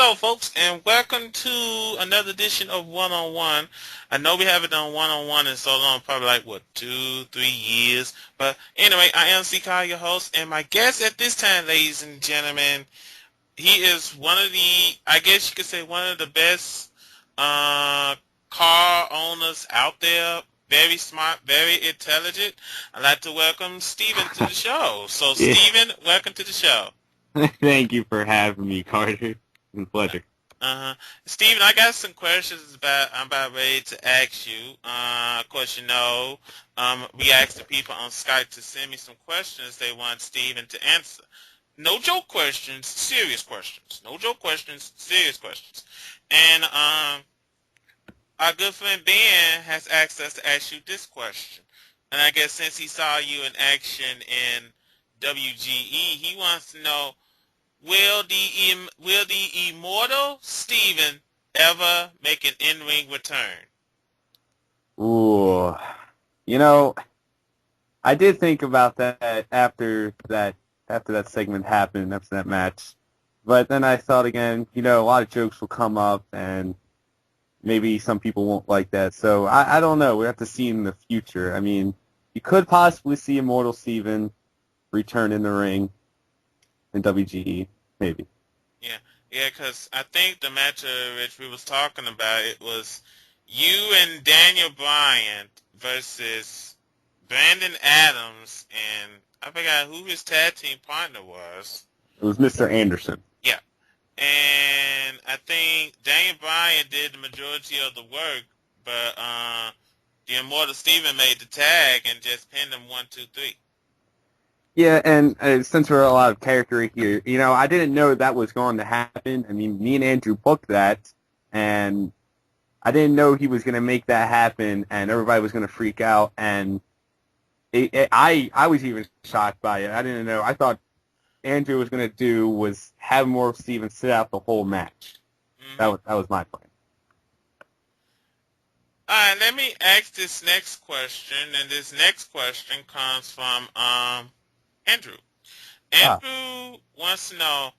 Hello, folks, and welcome to another edition of One on One. I know we haven't done One on One in so long, probably like, 2, 3 years. But anyway, I am C. Kyle, your host, and my guest at this time, ladies and gentlemen, he is one of the, I guess you could say, one of the best car owners out there. Very smart, very intelligent. I'd like to welcome Steven to the show. So, Yeah. Steven, welcome to the show. Thank you for having me, Carter. It's a pleasure. Uh-huh. Steven, I got some questions I'm about ready to ask you. Of course, we asked the people on Skype to send me some questions they want Steven to answer. No joke questions, serious questions. No joke questions, serious questions. And our good friend Ben has asked us to ask you this question. And I guess since he saw you in action in WGE, he wants to know, will the immortal Steven ever make an in-ring return? Ooh. I did think about that after that segment happened, after that match. But then I thought again, a lot of jokes will come up and maybe some people won't like that. So I don't know. We have to see in the future. I mean, you could possibly see Immortal Steven return in the ring in WGE, maybe. Yeah, because I think the match which we was talking about, it was you and Daniel Bryan versus Brandon Adams, and I forgot who his tag team partner was. It was Mr. Anderson. Yeah. And I think Daniel Bryan did the majority of the work, but the Immortal Steven made the tag and just pinned him 1, 2, 3. Yeah, and since we're a lot of character here, I didn't know that was going to happen. I mean, me and Andrew booked that, and I didn't know he was going to make that happen, and everybody was going to freak out, and I was even shocked by it. I didn't know. I thought Andrew was going to do was have more Steven sit out the whole match. Mm-hmm. That was my plan. All right, let me ask this next question, and this next question comes from Andrew. Andrew wants to know,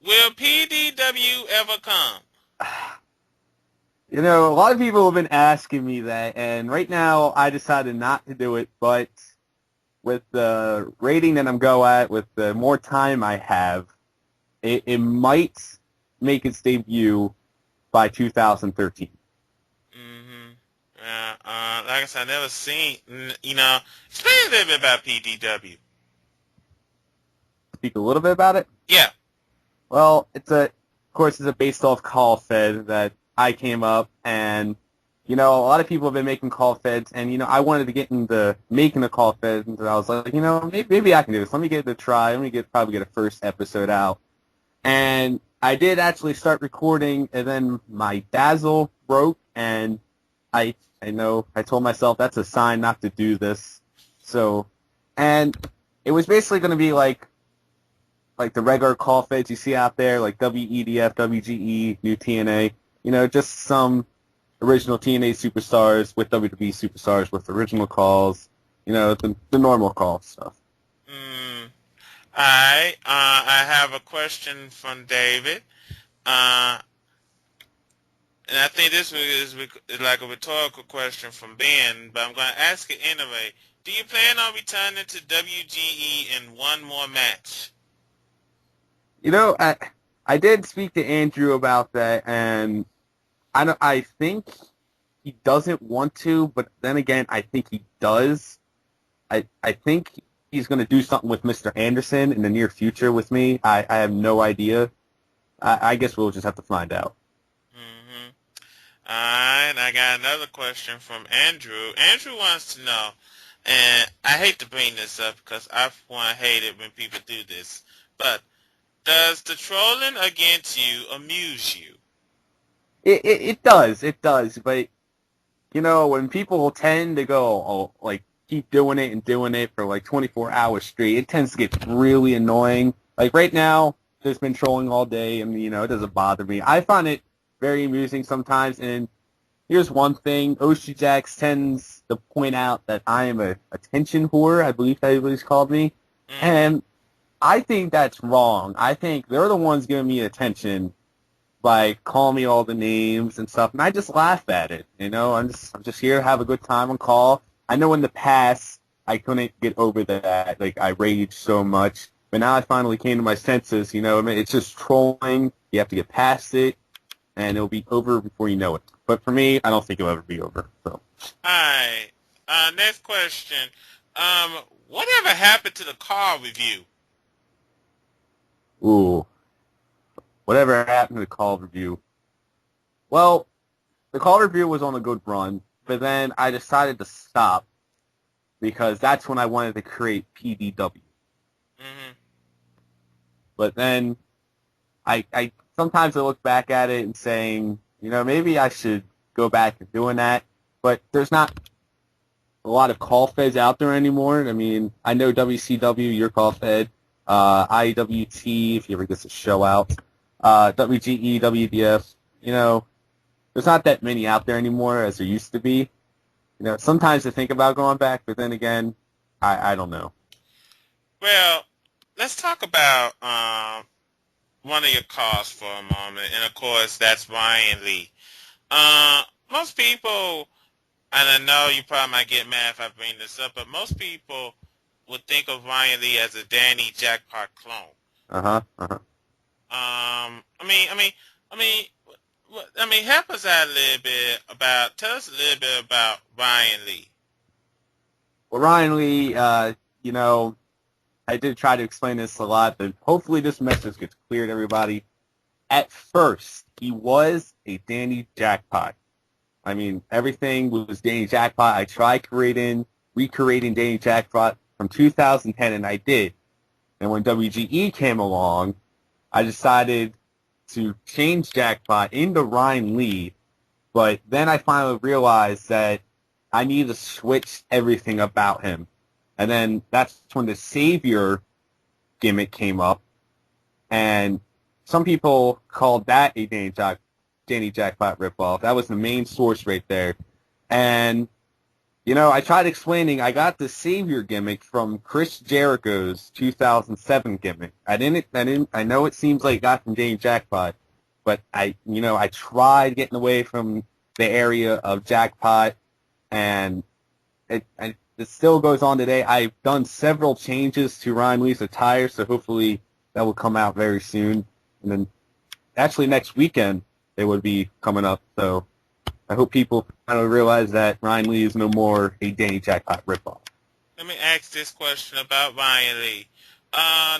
will PDW ever come? A lot of people have been asking me that, and right now I decided not to do it, but with the rating that I'm going at, with the more time I have, it might make its debut by 2013. Like I said, I never seen, explain a little bit about PDW. Speak a little bit about it? Yeah. Well, of course, it's based off call fed that I came up, and, a lot of people have been making call feds, and, I wanted to get into making a call fed, and I was like, maybe I can do this. Let me give it a try. Let me probably get a first episode out. And I did actually start recording, and then my Dazzle broke, and I told myself that's a sign not to do this. So, and it was basically going to be like the regular call feds you see out there, like WEDF, WGE, new TNA, just some original TNA superstars with WWE superstars with original calls, the normal call stuff. Alright, I have a question from David. And I think this is like a rhetorical question from Ben, but I'm going to ask it anyway. Do you plan on returning to WGE in one more match? I did speak to Andrew about that, and I think he doesn't want to, but then again, I think he does. I think he's going to do something with Mr. Anderson in the near future with me. I have no idea. I guess we'll just have to find out. Alright, I got another question from Andrew. Andrew wants to know, and I hate to bring this up because I hate it when people do this, but does the trolling against you amuse you? It does, but, when people tend to go, keep doing it and doing it for, 24 hours straight, it tends to get really annoying. Like, right now, there's been trolling all day, and, it doesn't bother me. I find it very amusing sometimes, and here's one thing. Oshi Jax tends to point out that I am a attention whore, I believe that what he's called me, and I think that's wrong. I think they're the ones giving me attention, like call me all the names and stuff, and I just laugh at it. You know, I'm just here to have a good time on call. I know in the past I couldn't get over that, like I raged so much, but now I finally came to my senses. You know, I mean, it's just trolling. You have to get past it, and it'll be over before you know it. But for me, I don't think it'll ever be over. So. All right. Next question. Whatever happened to the car review? Ooh. Whatever happened to the call review? Well, the call review was on a good run, but then I decided to stop because that's when I wanted to create PDW. Mm-hmm. But then I sometimes I look back at it and saying, you know, maybe I should go back to doing that. But there's not a lot of call feds out there anymore. I mean, I know WCW, your call fed, IWT, if you ever get a show out, WGE, WDF, you know, there's not that many out there anymore as there used to be. You know, sometimes I think about going back, but then again, I don't know. Well, let's talk about one of your calls for a moment, and of course, that's Ryan Lee. Most people, and I know you probably might get mad if I bring this up, but most people would think of Ryan Lee as a Danny Jackpot clone. I mean, help us out a little bit about. Tell us a little bit about Ryan Lee. Well, Ryan Lee, you know, I did try to explain this a lot, but hopefully this message gets clear to everybody. At first, he was a Danny Jackpot. I mean, everything was Danny Jackpot. I tried recreating Danny Jackpot from 2010, and I did. And when WGE came along, I decided to change Jackpot into Ryan Lee, but then I finally realized that I need to switch everything about him. And then that's when the Savior gimmick came up, and some people called that a Danny Jackpot ripoff. That was the main source right there. And, you know, I tried explaining I got the Savior gimmick from Chris Jericho's 2007 gimmick. I know it seems like it got from Danny Jackpot, but I tried getting away from the area of Jackpot, and it still goes on today. I've done several changes to Ryan Lee's attire, so hopefully that will come out very soon. And then actually next weekend it would be coming up, so I hope people kind of realize that Ryan Lee is no more a Danny Jackpot ripoff. Let me ask this question about Ryan Lee.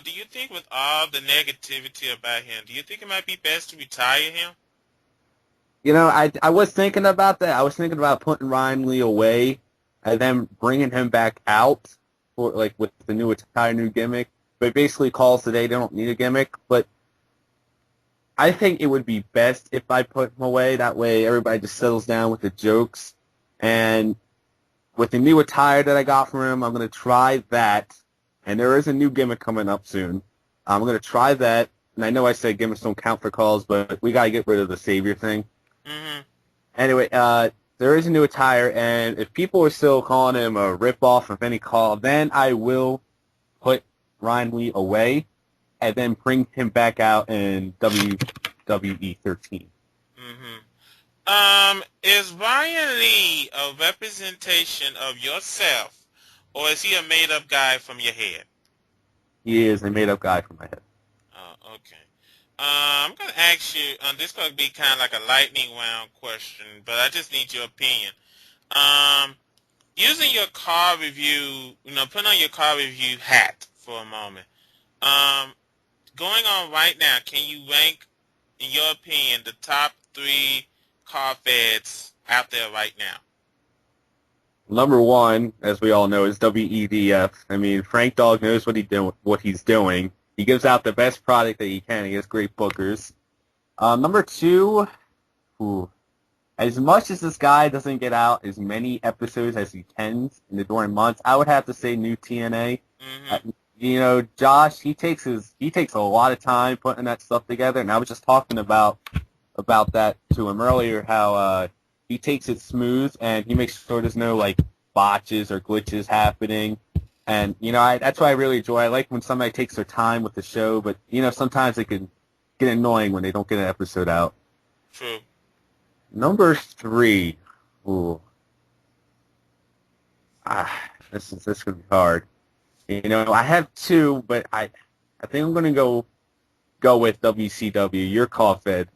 Do you think with all the negativity about him, do you think it might be best to retire him? You know, I was thinking about that. I was thinking about putting Ryan Lee away and then bringing him back out for like with the new attire, new gimmick. But basically calls today, they don't need a gimmick. But I think it would be best if I put him away. That way everybody just settles down with the jokes. And with the new attire that I got from him, I'm going to try that. And there is a new gimmick coming up soon. I'm going to try that. And I know I said gimmicks don't count for calls, but we got to get rid of the Savior thing. Mm-hmm. Anyway, there is a new attire, and if people are still calling him a ripoff of any call, then I will put Ryan Lee away and then bring him back out in WWE 13. Mm-hmm. Is Ryan Lee a representation of yourself, or is he a made-up guy from your head? He is a made-up guy from my head. Oh, okay. I'm going to ask you, this is going to be kind of like a lightning round question, but I just need your opinion. Using your car review, putting on your car review hat for a moment, going on right now, can you rank, in your opinion, the top 3 car feds out there right now? Number 1, as we all know, is WEDF. I mean, Frank Dogg knows what he's doing. He gives out the best product that he can. He has great bookers. Number 2, as much as this guy doesn't get out as many episodes as he can in the during months, I would have to say New TNA. Mm-hmm. Josh, he takes a lot of time putting that stuff together, and I was just talking about that to him earlier, how he takes it smooth and he makes sure there's no like botches or glitches happening. And, that's what I really enjoy. I like when somebody takes their time with the show, but, sometimes it can get annoying when they don't get an episode out. True. Number 3. Ooh. This could be hard. I have 2, but I think I'm gonna go with WCW. Your call fed.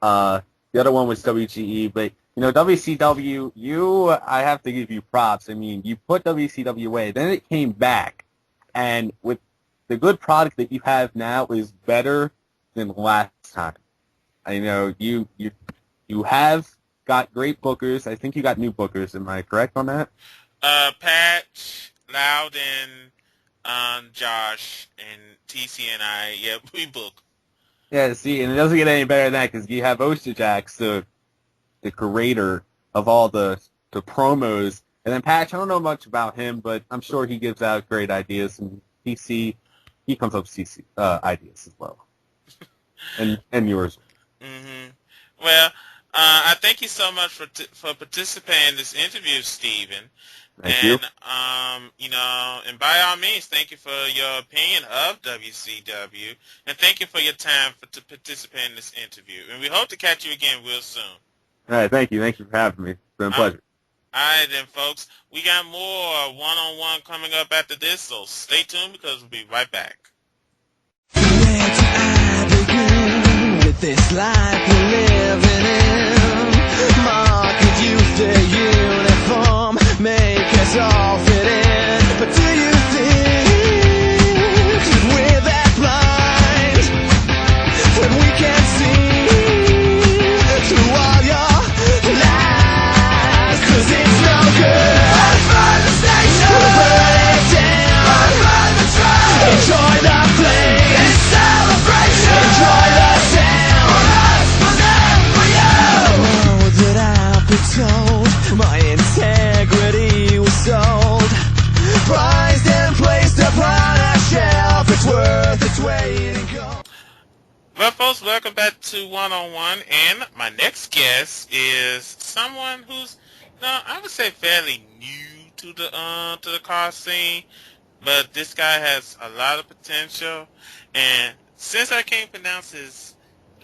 The other one was WGE, but WCW, I have to give you props. I mean, you put WCW away, then it came back, and with the good product that you have now is better than last time. I know you have got great bookers. I think you got new bookers. Am I correct on that? Patch, Loudon, Josh, and TC and I, yeah, we book. Yeah, see, and it doesn't get any better than that because you have Osterjax, the creator of all the promos, and then Patch. I don't know much about him, but I'm sure he gives out great ideas, and TC, he comes up with CC ideas as well, and yours. Mm-hmm. Well, I thank you so much for participating in this interview, Stephen. Thank you. And by all means, thank you for your opinion of WCW, and thank you for your time to participate in this interview. And we hope to catch you again real soon. All right, thank you. Thank you for having me. It's been a pleasure. All right, then, folks. We got more one-on-one coming up after this, so stay tuned because we'll be right back. Where do I begin with this life we're living in? Market youth, the uniform, make us all fit in. But do you think we're that blind when we can't see through all your lies? 'Cause it's no good. Fight for the station. We'll burn it down. Fight for the tribe. Enjoy the flame. It's celebration. Enjoy the sound. For us, for them, for you. Oh, that I've been told my integrity was sold, prized and placed upon a shelf. It's worth its weight in gold. Well, folks, welcome back to One-on-One, and my next guest is someone who's, I would say fairly new to the car scene, but this guy has a lot of potential, and since I can't pronounce his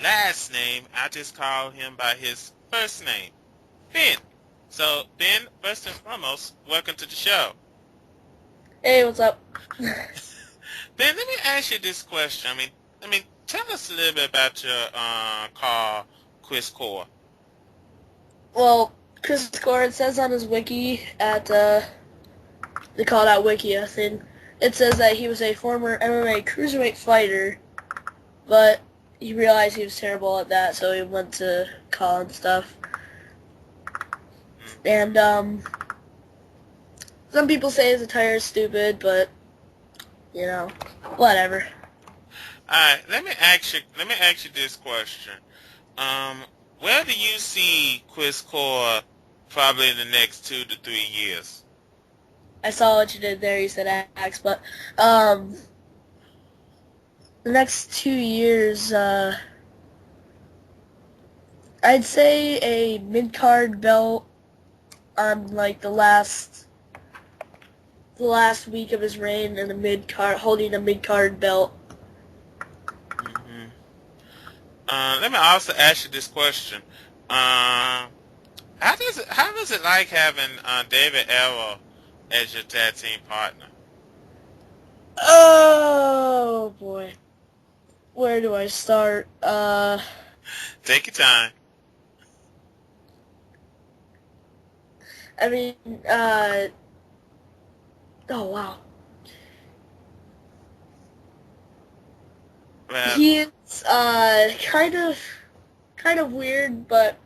last name, I just call him by his first name, Ben. So, Ben, first and foremost, welcome to the show. Hey, what's up? Ben, let me ask you this question. I mean, tell us a little bit about your car, Chris Corre. Well, Chris Corre, it says on his wiki at, they call it wiki, I think. It says that he was a former MMA cruiserweight fighter, but he realized he was terrible at that, so he went to college and stuff. And, some people say his attire is stupid, but, whatever. Alright, let me ask you this question. Where do you see Chris Corre probably in the next 2 to 3 years? I saw what you did there, you said axe, but, the next 2 years, I'd say a mid-card belt on, like, the last week of his reign, and holding a mid-card belt. Mm-hmm. Let me also ask you this question. How does it like having David Arrow as your tag team partner? Oh, boy. Where do I start? Take your time. I mean, oh, wow. Well, He is, kind of weird, but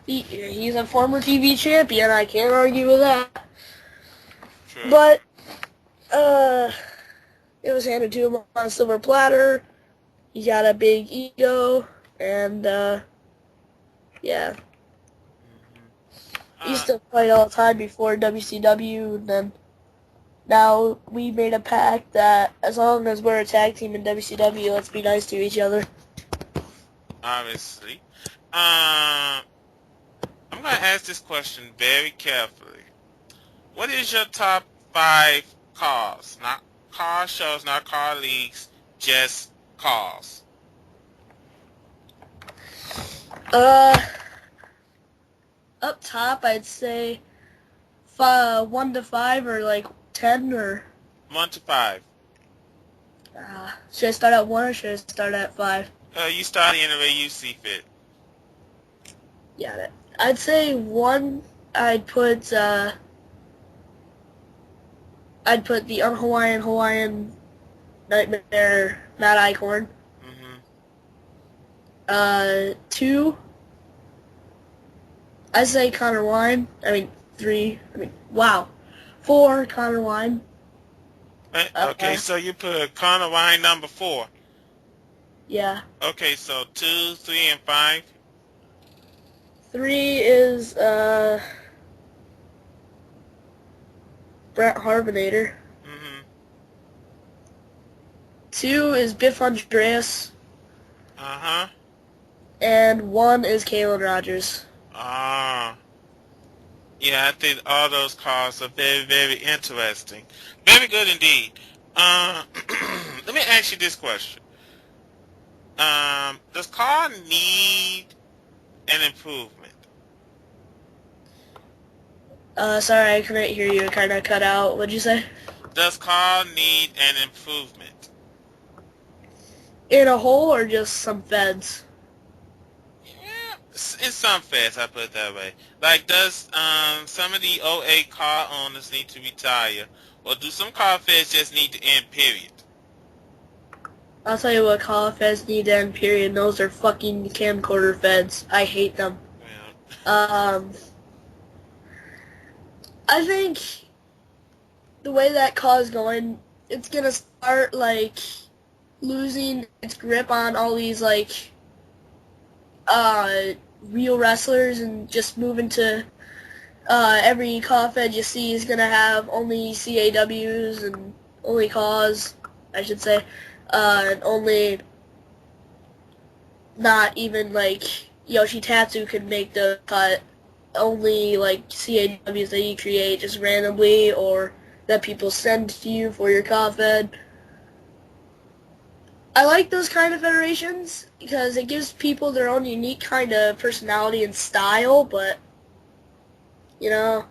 he's a former TV champion, I can't argue with that. true. But, it was handed to him on a silver platter. He got a big ego, and, yeah. He used to fight all the time before WCW, and then now we made a pact that as long as we're a tag team in WCW, let's be nice to each other. Obviously. I'm going to ask this question very carefully. What is your top 5 cars? Not car shows, not car leagues, just cars. Uh, up top, I'd say 1 to 5 or like 10 or. 1 to 5. Should I start at 1 or should I start at 5? You start any way you see fit. Got it. I'd say 1. I'd put the Hawaiian Nightmare Mad Icorn. Mm-hmm. 2. I say Connor Wine. 3. Wow. 4. Connor Wine. Okay, so you put Connor Wine number 4. Yeah. Okay, so 2, 3, and 5. 3 is Brett Harvinator. Mm-hmm. 2 is Biff Andreas. Uh-huh. And 1 is Kalen Rogers. Yeah, I think all those cars are very, very interesting. Very good indeed. Let me ask you this question. Does car need an improvement? Sorry, I couldn't hear you. It kind of cut out. What'd you say? Does car need an improvement? In a whole or just some feds? Yeah, in some feds, I put it that way. Like, does some of the OA car owners need to retire? Or do some car feds just need to end, period? I'll tell you what call feds need to end, period. Those are fucking camcorder feds. I hate them. Yeah. I think the way that call is going, it's gonna start, like, losing its grip on all these, like, real wrestlers and just moving to, every call fed you see is gonna have only CAWs and only cause, I should say, and only, not even, like, Yoshitatsu could make the cut. Only like CAWs that you create just randomly or that people send to you for your COD. I like those kind of federations because it gives people their own unique kind of personality and style, but, you know,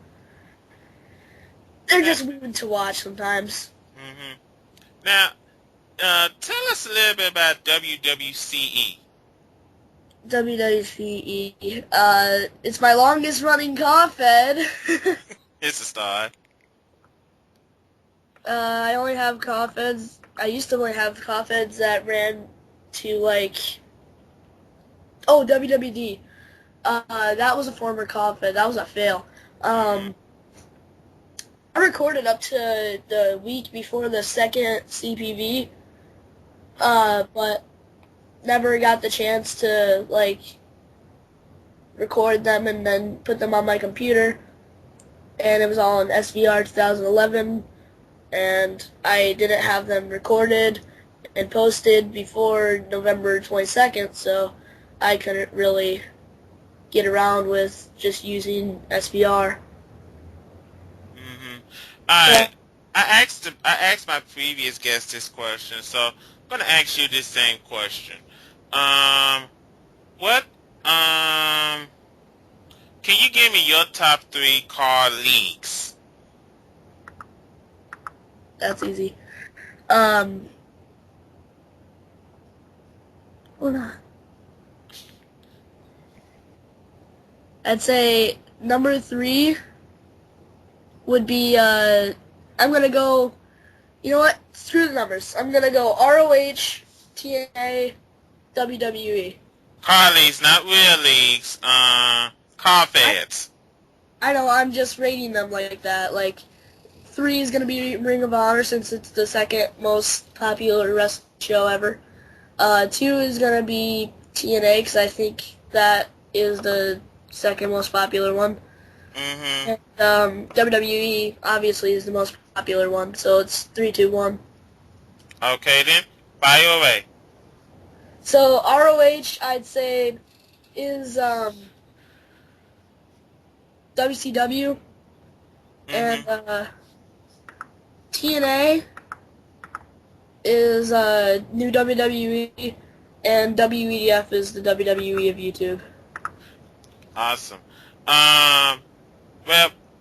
they're just moving to watch sometimes. Mm-hmm. Now, tell us a little bit about WWCE. WWCE. It's my longest running COD. It's a start. I only have COD. I used to only have COD that ran to, like, WWD. That was a former COD. That was a fail. I recorded up to the week before the second CPV, but never got the chance to, like, record them and then put them on my computer. And it was all in SVR 2011, and I didn't have them recorded and posted before November 22nd, so I couldn't really get around with just using SVR. Mm-hmm. I asked my previous guest this question, so I'm gonna ask you this same question. Can you give me your top 3 car leagues? That's easy. Hold on. I'd say number 3 would be, I'm gonna go, you know what? Screw the numbers. I'm gonna go ROH, TNA, WWE. Car leagues, not real leagues. Car feds. I know, I'm just rating them like that. Like, 3 is gonna be Ring of Honor since it's the second most popular wrestling show ever. 2 is gonna be TNA because I think that is the second most popular one. Mm-hmm. And WWE obviously is the most popular one, so it's 3, 2, 1. Okay then, fire away. So ROH, I'd say, is WCW, and TNA is new WWE, and WEF is the WWE of YouTube. Awesome. Well,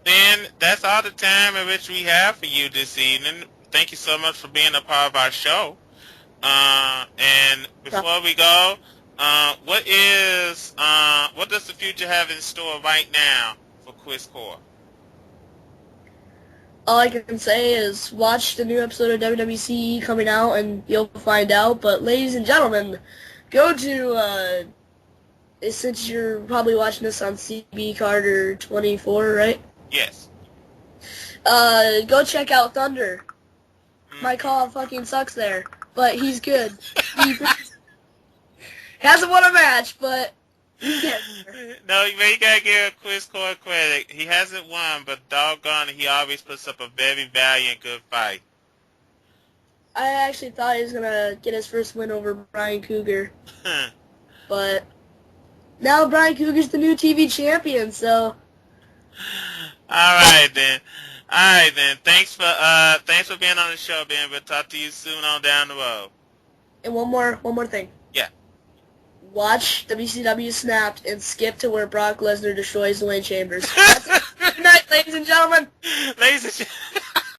Ben, that's all the time in which we have for you this evening. Thank you so much for being a part of our show. And before we go, what does the future have in store right now for Chris Corre? All I can say is watch the new episode of WWCE coming out, and you'll find out. But ladies and gentlemen, go to since you're probably watching this on CB Carter 24, right? Yes. Go check out Thunder. My call fucking sucks there, but he's good. He hasn't won a match, but he's getting there. No, you gotta give Chris Corre credit. He hasn't won, but doggone it, he always puts up a very valiant, good fight. I actually thought he was gonna get his first win over Brian Cougar, but now Brian Cougar's the new TV champion, so. All right then. Thanks for being on the show, Ben. We'll talk to you soon on down the road. And one more thing. Yeah. Watch WCW Snapped and skip to where Brock Lesnar destroys Dwayne Chambers. Good night, ladies and gentlemen. Ladies and gentlemen.